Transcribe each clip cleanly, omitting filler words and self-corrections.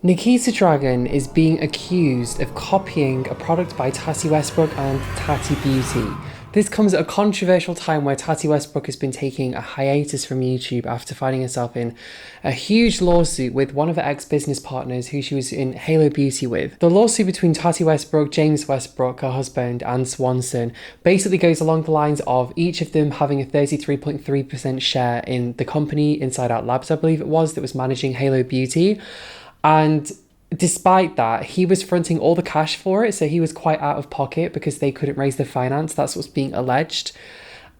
Nikita Dragun is being accused of copying a product by TATI Westbrook and Tati Beauty. This comes at a controversial time where TATI Westbrook has been taking a hiatus from YouTube after finding herself in a huge lawsuit with one of her ex-business partners who she was in Halo Beauty with. The lawsuit between TATI Westbrook, James Westbrook, her husband, and Swanson basically goes along the lines of each of them having a 33.3% share in the company, Inside Out Labs, I believe it was, that was managing Halo Beauty. And despite that, he was fronting all the cash for it, so he was quite out of pocket because they couldn't raise the finance. That's what's being alleged.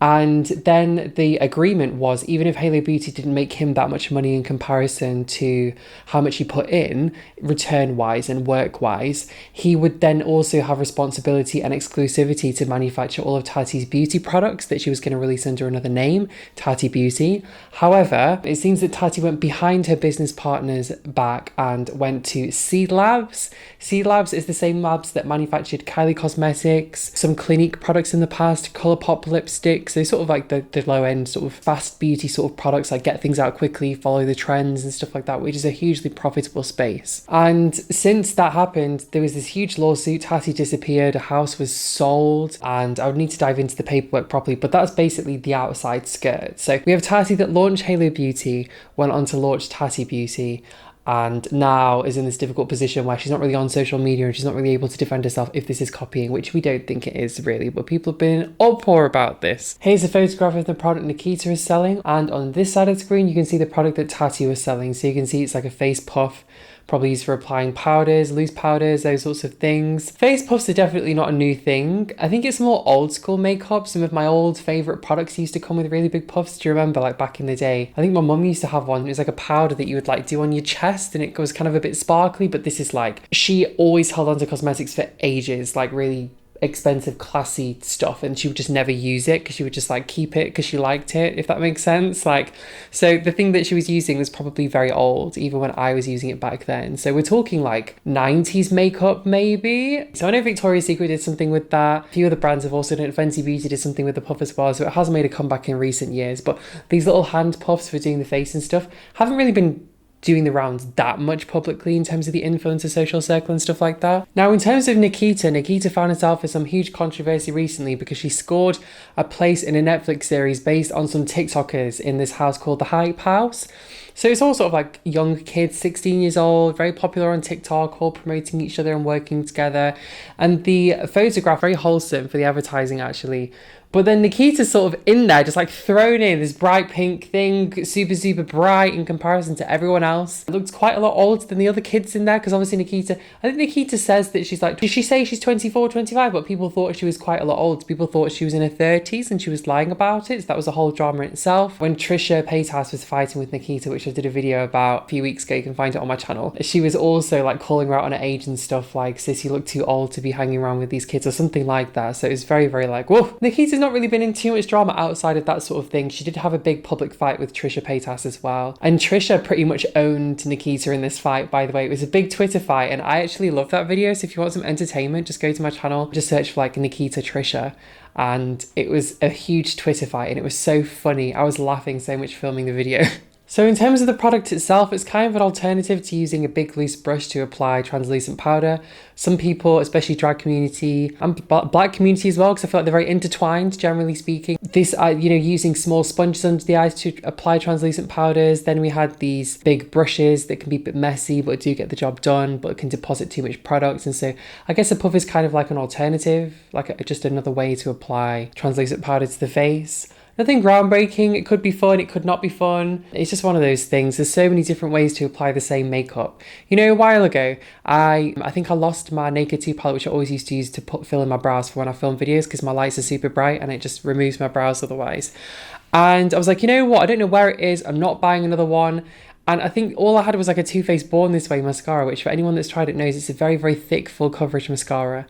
And then the agreement was, even if Halo Beauty didn't make him that much money in comparison to how much he put in, return-wise and work-wise, he would then also have responsibility and exclusivity to manufacture all of Tati's beauty products that she was going to release under another name, Tati Beauty. However, it seems that Tati went behind her business partner's back and went to Seed Labs. Seed Labs is the same labs that manufactured Kylie Cosmetics, some Clinique products in the past, Colourpop lipsticks. So sort of like the low end sort of fast beauty sort of products, like get things out quickly, follow the trends and stuff like that, which is a hugely profitable space. And since that happened, there was this huge lawsuit. Tati disappeared, a house was sold, and I would need to dive into the paperwork properly, but that's basically the outside skirt. So we have Tati that launched Halo Beauty, went on to launch Tati Beauty, and now is in this difficult position where she's not really on social media and she's not really able to defend herself if this is copying, which we don't think it is really, but people have been in uproar about this. Here's a photograph of the product Nikita is selling, and on this side of the screen you can see the product that Tati was selling. So you can see it's like a face puff, probably used for applying powders, loose powders, those sorts of things. Face puffs are definitely not a new thing. I think it's more old school makeup. Some of my old favourite products used to come with really big puffs. Do you remember, like back in the day? I think my mum used to have one. It was like a powder that you would like do on your chest and it was kind of a bit sparkly, but this is like, she always held on to cosmetics for ages, like really expensive classy stuff, and she would just never use it because she would just like keep it because she liked it, if that makes sense. Like, so the thing that she was using was probably very old even when I was using it back then, so we're talking like 90s makeup maybe. So I know Victoria's Secret did something with that, a few other brands have also done it. Fenty Beauty did something with the puff as well, so it has made a comeback in recent years. But these little hand puffs for doing the face and stuff haven't really been doing the rounds that much publicly in terms of the influencer social circle and stuff like that. Now, in terms of Nikita found herself in some huge controversy recently because she scored a place in a Netflix series based on some TikTokers in this house called the Hype House. So it's all sort of like young kids, 16 years old, very popular on TikTok, all promoting each other and working together. And the photograph, very wholesome for the advertising actually. But then Nikita's sort of in there, just like thrown in this bright pink thing, super, super bright in comparison to everyone else. It looks quite a lot older than the other kids in there, because obviously I think Nikita says that she's like, did she say she's 24, 25? But people thought she was quite a lot older. People thought she was in her 30s and she was lying about it. So that was a whole drama in itself. When Trisha Paytas was fighting with Nikita, which I did a video about a few weeks ago, you can find it on my channel, she was also like calling her out on her age and stuff, like, sis, you look too old to be hanging around with these kids or something like that. So it was very, very like, whoa. Nikita's not really been in too much drama outside of that sort of thing. She did have a big public fight with Trisha Paytas as well, and Trisha pretty much owned Nikita in this fight, by the way. It was a big Twitter fight and I actually love that video, so if you want some entertainment, just go to my channel, just search for like Nikita Trisha, and it was a huge Twitter fight and it was so funny. I was laughing so much filming the video. So in terms of the product itself, it's kind of an alternative to using a big loose brush to apply translucent powder. Some people, especially drag community and black community as well, because I feel like they're very intertwined, generally speaking. This, using small sponges under the eyes to apply translucent powders. Then we had these big brushes that can be a bit messy, but do get the job done, but can deposit too much product. And so I guess a puff is kind of like an alternative, like just another way to apply translucent powder to the face. Nothing groundbreaking. It could be fun, it could not be fun. It's just one of those things. There's so many different ways to apply the same makeup. You know, a while ago, I think I lost my Naked 2 palette, which I always used to use to fill in my brows for when I film videos, because my lights are super bright and it just removes my brows otherwise. And I was like, you know what? I don't know where it is. I'm not buying another one. And I think all I had was like a Too Faced Born This Way mascara, which for anyone that's tried it knows it's a very, very thick, full coverage mascara.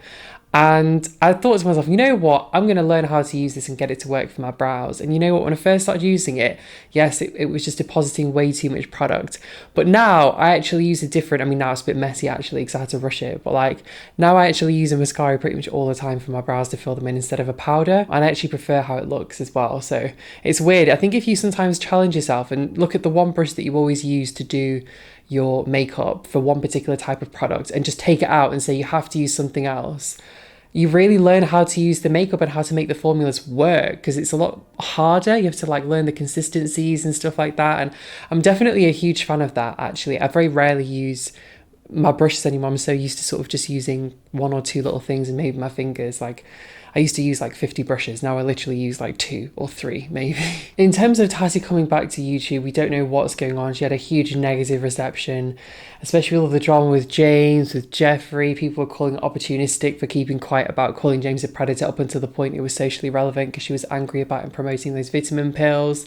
And I thought to myself, you know what, I'm going to learn how to use this and get it to work for my brows. And you know what, when I first started using it, yes, it was just depositing way too much product. But now I actually use a different, now it's a bit messy actually because I had to rush it. But like now I actually use a mascara pretty much all the time for my brows to fill them in instead of a powder. And I actually prefer how it looks as well. So it's weird. I think if you sometimes challenge yourself and look at the one brush that you always use to do your makeup for one particular type of product and just take it out and say you have to use something else, you really learn how to use the makeup and how to make the formulas work, because it's a lot harder. You have to like learn the consistencies and stuff like that. And I'm definitely a huge fan of that, actually. I very rarely use my brushes anymore. I'm so used to sort of just using one or two little things and maybe my fingers. Like I used to use like 50 brushes. Now I literally use like 2 or 3 maybe. In terms of Tati coming back to YouTube, we don't know what's going on. She had a huge negative reception, especially with all the drama with James, with Jeffrey. People were calling it opportunistic for keeping quiet about calling James a predator up until the point it was socially relevant because she was angry about him promoting those vitamin pills.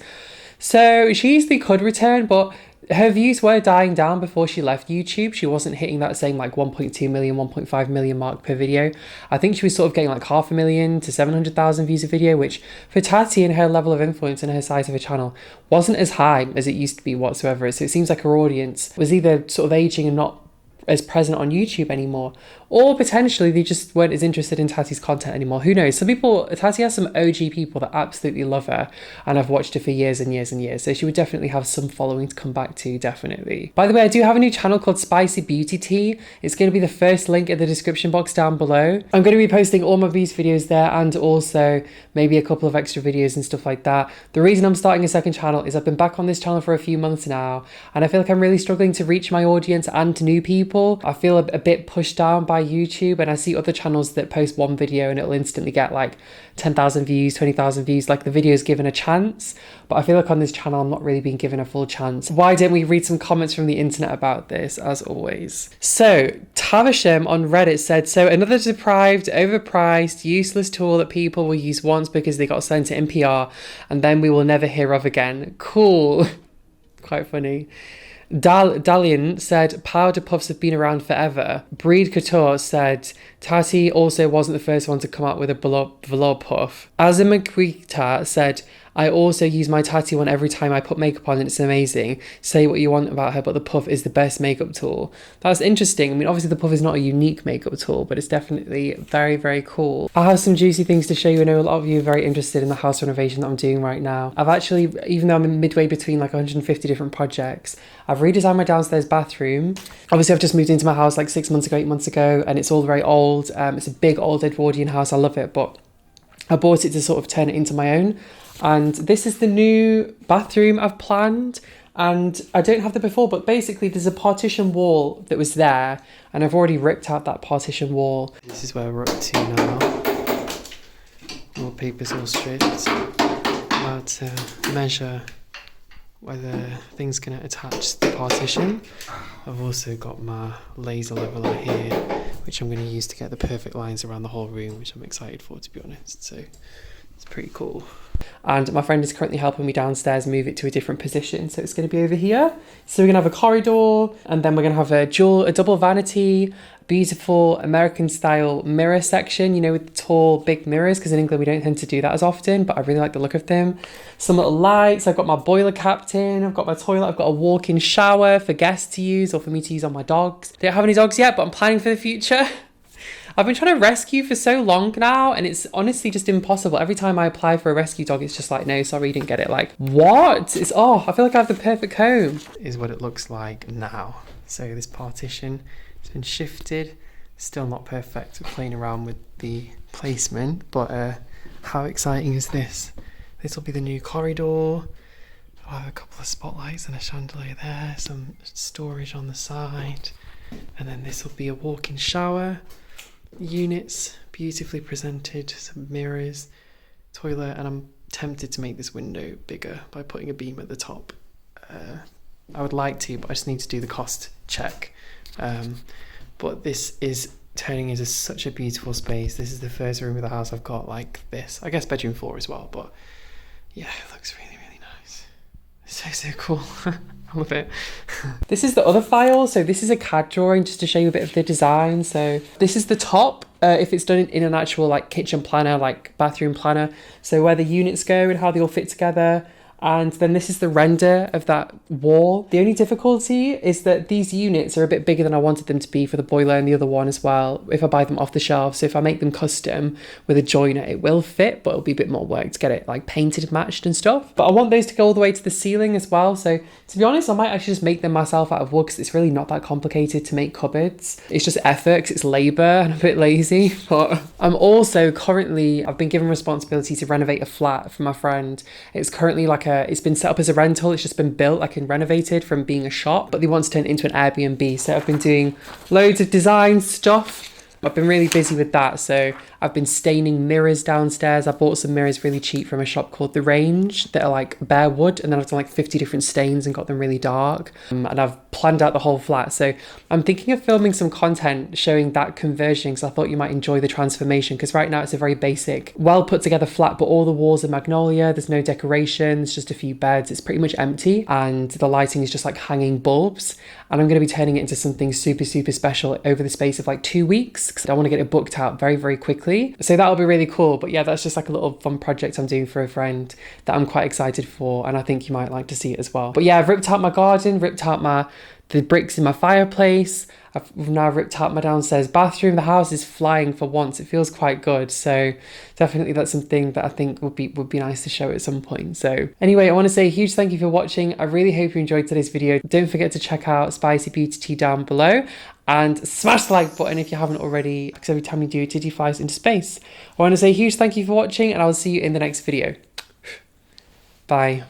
So she easily could return, but her views were dying down before she left YouTube. She wasn't hitting that same like 1.2 million, 1.5 million mark per video. I think she was sort of getting like 500,000 to 700,000 views a video, which for Tati and her level of influence and her size of her channel wasn't as high as it used to be whatsoever. So it seems like her audience was either sort of aging and not as present on YouTube anymore, or potentially they just weren't as interested in Tati's content anymore. Who knows? Some people, Tati has some OG people that absolutely love her and have watched her for years and years and years. So she would definitely have some following to come back to, definitely. By the way, I do have a new channel called Spicy Beauty Tea. It's going to be the first link in the description box down below. I'm going to be posting all my beauty videos there and also maybe a couple of extra videos and stuff like that. The reason I'm starting a second channel is I've been back on this channel for a few months now and I feel like I'm really struggling to reach my audience and to new people. I feel a bit pushed down by YouTube, and I see other channels that post one video and it'll instantly get like 10,000 views, 20,000 views, like the video is given a chance. But I feel like on this channel I'm not really being given a full chance. Why don't we read some comments from the internet about this, as always? So Tavisham on Reddit said, so another deprived, overpriced, useless tool that people will use once because they got sent to NPR and then we will never hear of again. Cool. Quite funny. Dalian said, powder puffs have been around forever. Breed Couture said, Tati also wasn't the first one to come out with a velour puff. Azimaquita said, I also use my Tati one every time I put makeup on and it's amazing. Say what you want about her, but the puff is the best makeup tool. That's interesting. I mean, obviously the puff is not a unique makeup tool, but it's definitely very, very cool. I have some juicy things to show you. I know a lot of you are very interested in the house renovation that I'm doing right now. I've actually, even though I'm midway between like 150 different projects, I've redesigned my downstairs bathroom. Obviously, I've just moved into my house like 6 months ago, 8 months ago, and it's all very old. It's a big old Edwardian house. I love it, but I bought it to sort of turn it into my own. And this is the new bathroom I've planned, and I don't have the before, but basically there's a partition wall that was there and I've already ripped out that partition wall. This is where we're up to now. All papers all stripped. About to measure whether things can attach to the partition. I've also got my laser leveler here, which I'm going to use to get the perfect lines around the whole room, which I'm excited for, to be honest. So it's pretty cool. And my friend is currently helping me downstairs move it to a different position. So it's going to be over here. So we're going to have a corridor, and then we're going to have a double vanity, beautiful American style mirror section, you know, with the tall, big mirrors, because in England we don't tend to do that as often, but I really like the look of them. Some little lights. I've got my boiler capped in. I've got my toilet. I've got a walk-in shower for guests to use or for me to use on my dogs. Don't have any dogs yet, but I'm planning for the future. I've been trying to rescue for so long now, and it's honestly just impossible. Every time I apply for a rescue dog, it's just like, no, sorry, you didn't get it. Like, what? It's, oh, I feel like I have the perfect home. Is what it looks like now. So this partition has been shifted. Still not perfect. We're playing around with the placement, but how exciting is this? This will be the new corridor. I'll have a couple of spotlights and a chandelier there, some storage on the side, and then this will be a walk-in shower. Units beautifully presented, some mirrors, toilet, and I'm tempted to make this window bigger by putting a beam at the top. I would like to, but I just need to do the cost check. But this is turning into such a beautiful space. This is the first room of the house I've got like this. I guess bedroom 4 as well, but yeah, it looks really, really nice. So cool. I love it. This is the other file. So this is a CAD drawing just to show you a bit of the design. So this is the top, if it's done in an actual like kitchen planner, like bathroom planner. So where the units go and how they all fit together. And then this is the render of that wall. The only difficulty is that these units are a bit bigger than I wanted them to be for the boiler and the other one as well, if I buy them off the shelf. So if I make them custom with a joiner, it will fit, but it'll be a bit more work to get it like painted and matched and stuff. But I want those to go all the way to the ceiling as well. So to be honest, I might actually just make them myself out of wood, because it's really not that complicated to make cupboards. It's just effort, because it's labor and I'm a bit lazy. But I'm also currently, I've been given responsibility to renovate a flat for my friend. It's currently like it's been set up as a rental. It's just been built like and renovated from being a shop, but they want to turn it into an Airbnb. So I've been doing loads of design stuff. I've been really busy with that. So I've been staining mirrors downstairs. I bought some mirrors really cheap from a shop called The Range that are like bare wood, and then I've done like 50 different stains and got them really dark. And I've planned out the whole flat. So I'm thinking of filming some content showing that conversion, because I thought you might enjoy the transformation, because right now it's a very basic, well put together flat, but all the walls are magnolia. There's no decorations, just a few beds. It's pretty much empty, and the lighting is just like hanging bulbs. And I'm going to be turning it into something super, super special over the space of like 2 weeks, because I want to get it booked out very, very quickly. So that'll be really cool. But yeah, that's just like a little fun project I'm doing for a friend that I'm quite excited for, and I think you might like to see it as well. But yeah, I've ripped out my garden, ripped out the bricks in my fireplace. I've now ripped out my downstairs bathroom. The house is flying for once. It feels quite good. So definitely that's something that I think would be nice to show at some point. So anyway, I want to say a huge thank you for watching. I really hope you enjoyed today's video. Don't forget to check out Spicy Beauty Tea down below, and smash the like button if you haven't already, because every time you do, Titty flies into space. I want to say a huge thank you for watching, and I will see you in the next video. Bye.